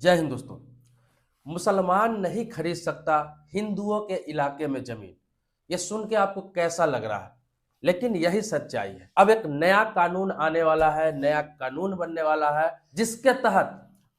जय हिंद दोस्तों। मुसलमान नहीं खरीद सकता हिंदुओं के इलाके में जमीन। ये सुन के आपको कैसा लग रहा है? लेकिन यही सच्चाई है। अब एक नया कानून आने वाला है, नया कानून बनने वाला है, जिसके तहत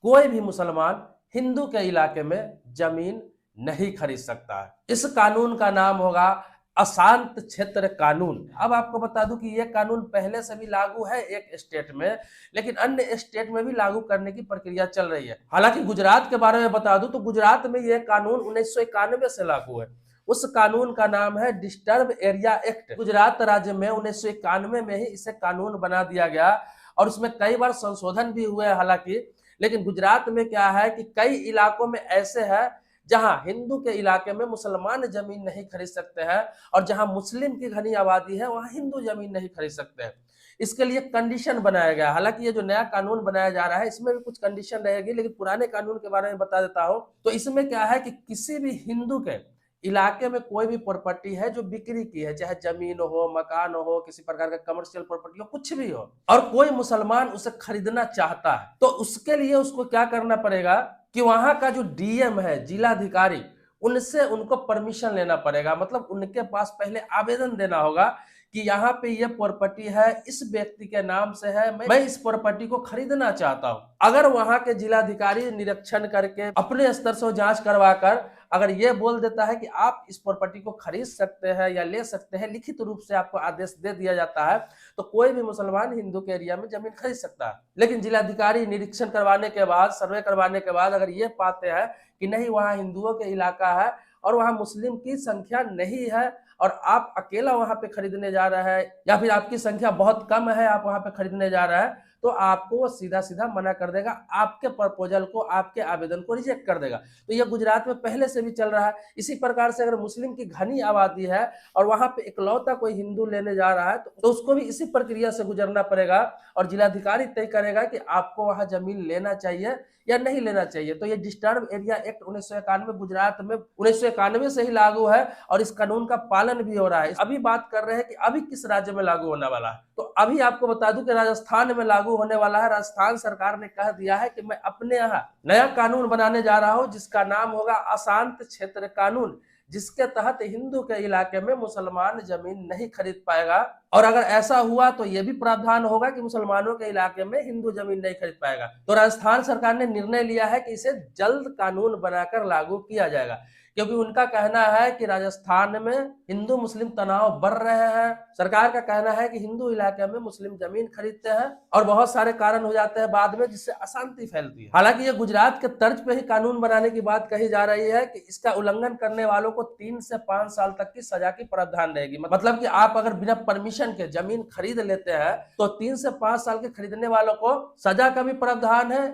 कोई भी मुसलमान हिंदू के इलाके में जमीन नहीं खरीद सकता है। इस कानून का नाम होगा अशांत क्षेत्र कानून। अब आपको बता दूं कि यह कानून पहले से भी लागू है एक स्टेट में, लेकिन अन्य स्टेट में भी लागू करने की प्रक्रिया चल रही है। हालांकि गुजरात के बारे में बता दूं तो गुजरात में यह कानून 1991 से लागू है। उस कानून का नाम है डिस्टर्ब एरिया एक्ट। गुजरात राज्य में 1991 में ही इसे कानून बना दिया गया और उसमें कई बार संशोधन भी हुए हालांकि। लेकिन गुजरात में क्या है कि कई इलाकों में ऐसे है जहां हिंदू के इलाके में मुसलमान जमीन नहीं खरीद सकते हैं और जहां मुस्लिम की घनी आबादी है वहां हिंदू जमीन नहीं खरीद सकते हैं। इसके लिए कंडीशन बनाया गया। हालांकि ये जो नया कानून बनाया जा रहा है इसमें भी कुछ कंडीशन रहेगी, लेकिन पुराने कानून के बारे में बता देता हूं। तो इसमें क्या है कि किसी भी हिंदू के इलाके में कोई भी प्रॉपर्टी है जो बिक्री की है, चाहे जमीन हो, मकान हो, किसी प्रकार का कमर्शियल प्रॉपर्टी हो, कुछ भी हो, और कोई मुसलमान उसे खरीदना चाहता है, तो उसके लिए उसको क्या करना पड़ेगा कि वहां का जो डीएम है, जिलाधिकारी, उनसे उनको परमिशन लेना पड़ेगा। मतलब उनके पास पहले आवेदन देना होगा कि यहाँ पे ये प्रॉपर्टी है, इस व्यक्ति के नाम से है, मैं इस प्रॉपर्टी को खरीदना चाहता हूँ। अगर वहां के जिलाधिकारी निरीक्षण करके अपने स्तर से जांच करवाकर अगर ये बोल देता है कि आप इस प्रॉपर्टी को खरीद सकते हैं या ले सकते हैं, लिखित रूप से आपको आदेश दे दिया जाता है, तो कोई भी मुसलमान हिंदू के एरिया में जमीन खरीद सकता है। लेकिन जिलाधिकारी निरीक्षण करवाने के बाद, सर्वे करवाने के बाद अगर ये पाते हैं कि नहीं, वहां हिंदुओं के इलाका है और वहां मुस्लिम की संख्या नहीं है और आप अकेला वहां पे खरीदने जा रहे हैं, या फिर आपकी संख्या बहुत कम है, आप वहां पे खरीदने जा रहे हैं, तो आपको वो सीधा सीधा मना कर देगा, आपके प्रपोजल को, आपके आवेदन को रिजेक्ट कर देगा। तो ये गुजरात में पहले से भी चल रहा है। इसी प्रकार से अगर मुस्लिम की घनी आबादी है और वहां पे इकलौता कोई हिंदू लेने जा रहा है तो उसको भी इसी प्रक्रिया से गुजरना पड़ेगा और जिलाधिकारी तय करेगा कि आपको वहां जमीन लेना चाहिए या नहीं लेना चाहिए। तो ये डिस्टर्ब एरिया एक्ट 1991 गुजरात में 1991 से ही लागू है और इस कानून का पालन भी हो रहा है। अभी बात कर रहे हैं कि अभी किस राज्य में लागू होने वाला है, तो अभी आपको बता दूं कि राजस्थान में लागू होने वाला है। राजस्थान सरकार ने कह दिया है कि मैं अपने यहाँ नया कानून बनाने जा रहा हूं जिसका नाम होगा अशांत क्षेत्र कानून, जिसके तहत हिंदू के इलाके में मुसलमान जमीन नहीं खरीद पाएगा। और अगर ऐसा हुआ तो यह भी प्रावधान होगा कि मुसलमानों के इलाके में हिंदू जमीन नहीं खरीद पाएगा। तो राजस्थान सरकार ने निर्णय लिया है कि इसे जल्द कानून बनाकर लागू किया जाएगा, क्योंकि उनका कहना है कि राजस्थान में हिंदू मुस्लिम तनाव बढ़ रहे हैं। सरकार का कहना है कि हिंदू इलाके में मुस्लिम जमीन खरीदते हैं और बहुत सारे कारण हो जाते हैं बाद में, जिससे अशांति फैलती है। हालांकि ये गुजरात के तर्ज पे ही कानून बनाने की बात कही जा रही है कि इसका उल्लंघन करने वालों को 3 से 5 साल तक की सजा की प्रावधान रहेगी। मतलब कि आप अगर बिना परमिशन के जमीन खरीद लेते हैं तो 3 से 5 साल के खरीदने वालों को सजा का भी प्रावधान है।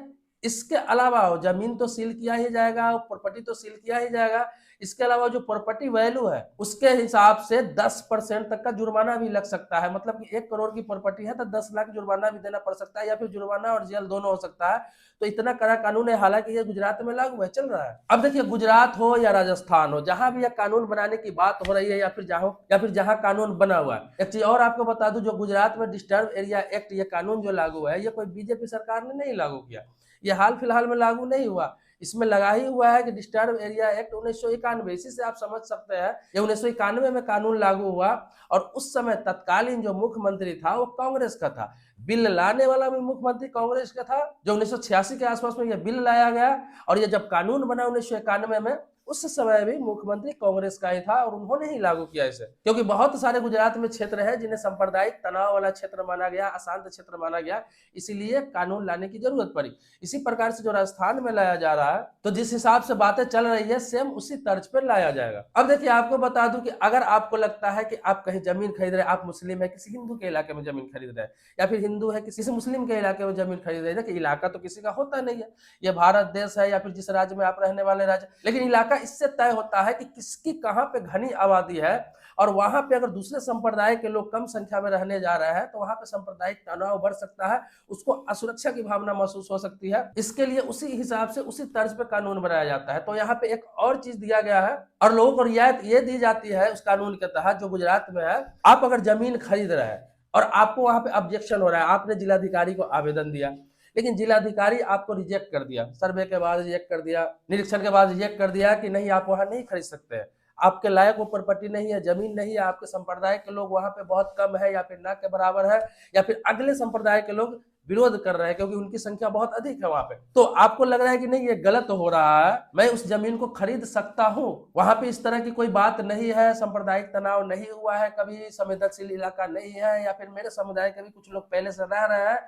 इसके अलावा जमीन तो सील किया ही जाएगा, प्रॉपर्टी तो सील किया ही जाएगा। इसके अलावा जो प्रॉपर्टी वैल्यू है उसके हिसाब से 10% तक का जुर्माना भी लग सकता है। मतलब कि 1 करोड़ की प्रॉपर्टी है तो 10 लाख जुर्माना भी देना पड़ सकता है, या फिर जुर्माना और जेल दोनों हो सकता है। तो इतना कड़ा कानून है। हालांकि ये गुजरात में लागू है, चल रहा है। अब देखिए, गुजरात हो या राजस्थान हो, जहां भी यह कानून बनाने की बात हो रही है या फिर जहां कानून बना हुआ है, एक चीज और आपको बता दूं, जो गुजरात में डिस्टर्ब एरिया एक्ट ये कानून जो लागू है, ये कोई बीजेपी सरकार ने नहीं लागू किया, ये हाल फिलहाल में लागू नहीं हुआ। इसमें लगा ही हुआ है कि डिस्टर्ब एरिया एक्ट 1991, इसी से आप समझ सकते हैं ये 1991 में कानून लागू हुआ और उस समय तत्कालीन जो मुख्यमंत्री था वो कांग्रेस का था। बिल लाने वाला भी मुख्यमंत्री कांग्रेस का था। जो 1986 के आसपास में यह बिल लाया गया और ये जब कानून बना 1991 में, उस समय भी मुख्यमंत्री कांग्रेस का ही था और उन्होंने ही लागू किया इसे। क्योंकि बहुत सारे गुजरात में क्षेत्र है जिन्हें सांप्रदायिक तनाव वाला क्षेत्र माना गया, अशांत क्षेत्र माना गया, इसीलिए कानून लाने की जरूरत पड़ी। इसी प्रकार से जो राजस्थान में लाया जा रहा है, तो जिस हिसाब से बातें चल रही है सेम उसी तर्ज पर लाया जाएगा। अब देखिए, आपको बता दूं कि अगर आपको लगता है कि आप कहीं जमीन खरीद रहे, आप मुस्लिम है, किसी हिंदू के इलाके में जमीन खरीद रहे हैं, या फिर हिंदू है किसी मुस्लिम के इलाके में जमीन खरीद रहे हैं, कि इलाका तो किसी का होता नहीं है, ये भारत देश है या फिर जिस राज्य में आप रहने वाले राज्य, लेकिन इलाका इससे तय होता है कि किसकी कहां पे घनी आबादी है। और वहां पे अगर दूसरे संप्रदाय के लोग कम संख्या में रहने जा रहे हैं तो वहां पे सांप्रदायिक तनाव बढ़ सकता है, उसको असुरक्षा की भावना महसूस हो सकती है। इसके लिए उसी हिसाब से उसी तर्ज पे कानून बनाया जाता है। तो यहाँ पे एक और चीज दिया गया है और लोगों को रियायत ये दी जाती है उस कानून के तहत जो गुजरात में है। आप अगर जमीन खरीद रहे हैं और आपको वहां पे ऑब्जेक्शन हो रहा है, आपने जिलाधिकारी को आवेदन दिया, लेकिन जिलाधिकारी आपको रिजेक्ट कर दिया, सर्वे के बाद रिजेक्ट कर दिया, निरीक्षण के बाद रिजेक्ट कर दिया कि नहीं आप वहां नहीं खरीद सकते हैं, आपके लायक वो प्रॉपर्टी नहीं है, जमीन नहीं है, आपके संप्रदाय के लोग वहां पे बहुत कम है या फिर ना के बराबर है, या फिर अगले संप्रदाय के लोग विरोध कर रहे हैं क्योंकि उनकी संख्या बहुत अधिक है वहां पे। तो आपको लग रहा है कि नहीं ये गलत हो रहा है, मैं उस जमीन को खरीद सकता हूं, वहां पे इस तरह की कोई बात नहीं है, सांप्रदायिक तनाव नहीं हुआ है, कभी संवेदनशील इलाका नहीं है, या फिर मेरे समुदाय के भी कुछ लोग पहले से रह रहे हैं,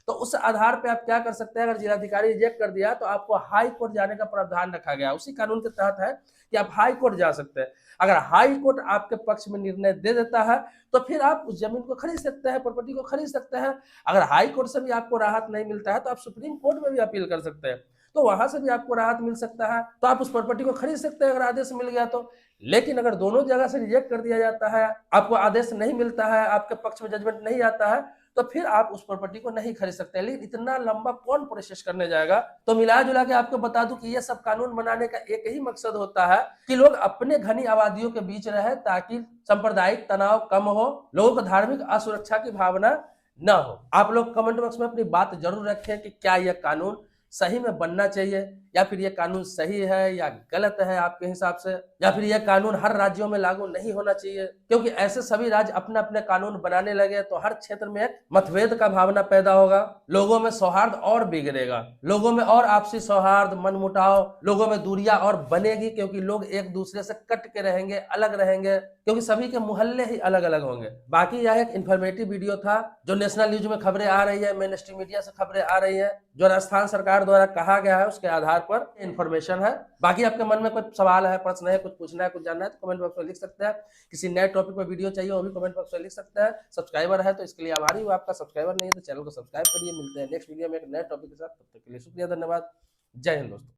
तो उस आधार पे आप क्या कर सकते हैं, अगर जिलाधिकारी रिजेक्ट कर दिया तो आपको हाई कोर्ट जाने का प्रावधान रखा गया, उसी कानून के तहत है कि आप हाई कोर्ट जा सकते हैं। अगर हाई कोर्ट आपके पक्ष में निर्णय दे देता है तो फिर आप उस जमीन को खरीद सकते हैं, प्रॉपर्टी को खरीद सकते हैं। अगर हाई कोर्ट से भी आपको राहत नहीं मिलता है तो आप सुप्रीम कोर्ट में भी अपील कर सकते हैं, तो वहां से भी आपको राहत मिल सकता है, तो आप उस प्रॉपर्टी को खरीद सकते हैं अगर आदेश मिल गया तो। लेकिन अगर दोनों जगह से रिजेक्ट कर दिया जाता है, आपको आदेश नहीं मिलता है, आपके पक्ष में जजमेंट नहीं आता है, तो फिर आप उस प्रॉपर्टी को नहीं खरीद सकते। लेकिन इतना लंबा कौन प्रोसेस करने जाएगा। तो मिला जुला के आपको बता दूं कि ये सब कानून बनाने का एक ही मकसद होता है कि लोग अपने घनी आबादियों के बीच रहे, ताकि सांप्रदायिक तनाव कम हो, लोगों को धार्मिक असुरक्षा की भावना ना हो। आप लोग कमेंट बॉक्स में अपनी बात जरूर रखें कि क्या यह कानून सही में बनना चाहिए, या फिर यह कानून सही है या गलत है आपके हिसाब से, या फिर यह कानून हर राज्यों में लागू नहीं होना चाहिए, क्योंकि ऐसे सभी राज्य अपने अपने कानून बनाने लगे तो हर क्षेत्र में एक मतभेद का भावना पैदा होगा, लोगों में सौहार्द और बिगड़ेगा, लोगों में और आपसी सौहार्द, मनमुटाव, लोगों में दूरियां और बनेगी, क्योंकि लोग एक दूसरे से कट के रहेंगे, अलग रहेंगे, क्योंकि सभी के मोहल्ले ही अलग अलग होंगे। बाकी यह एक इन्फॉर्मेटिव वीडियो था, जो नेशनल न्यूज में खबरें आ रही है, मेन स्ट्रीम मीडिया से खबरें आ रही है, जो राजस्थान सरकार द्वारा कहा गया है उसके आधार पर इंफॉर्मेशन है। बाकी आपके मन में कोई सवाल है, प्रश्न है, कुछ पूछना है, कुछ जानना है तो कमेंट बॉक्स में लिख सकते हैं। किसी नए टॉपिक पर वीडियो चाहिए वो भी कमेंट बॉक्स में लिख सकते हैं। सब्सक्राइबर है तो इसके लिए आभारी हूँ, आपका सब्सक्राइबर नहीं है तो चैनल को सब्सक्राइब करिए। मिलते हैं नेक्स्ट वीडियो में एक नए टॉपिक के साथ, तब तक के लिए शुक्रिया, धन्यवाद, जय हिंद दोस्तों।